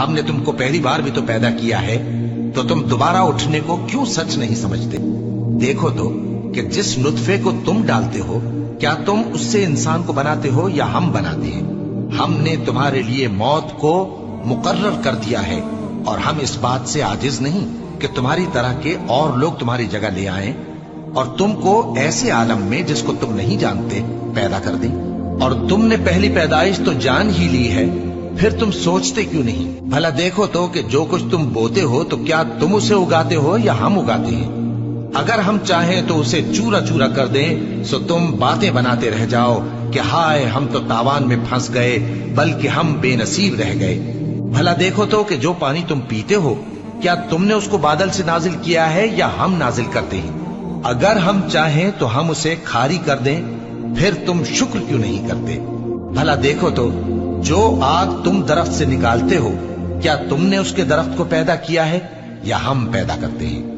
हमने तुमको पहली बार भी तो पैदा किया है, तो तुम दोबारा उठने को क्यों सच नहीं समझते? देखो तो कि जिस नुत्फे को तुम डालते हो, क्या तुम उससे इंसान को बनाते हो या हम बनाते हैं? हमने तुम्हारे लिए मौत को मुकर्रर कर दिया है, और हम इस बात से आजिज नहीं कि तुम्हारी तरह के और लोग तुम्हारी जगह ले आएं और तुमको ऐसे आलम में जिसको तुम नहीं जानते पैदा कर दें। और तुमने पहली पैदाइश तो जान ही ली है, फिर तुम सोचते क्यों नहीं? भला देखो तो कि जो कुछ तुम बोते हो तो क्या तुम उसे उगाते हो या हम उगाते हैं? अगर हम चाहें तो उसे चूरा चूरा कर दें, सो तुम बातें बनाते रह जाओ कि हाय हम तो तावान में फंस गए, बल्कि हम बेनसीब रह गए। भला देखो तो कि जो पानी तुम पीते हो, क्या तुमने उसको बादल से नाजिल किया है या हम नाजिल करते हैं? अगर हम चाहें तो हम उसे खारी कर दें, फिर तुम शुक्र क्यों नहीं करते? भला देखो तो जो आग तुम दरख्त से निकालते हो, क्या तुमने उसके दरख्त को पैदा किया है या हम पैदा करते हैं?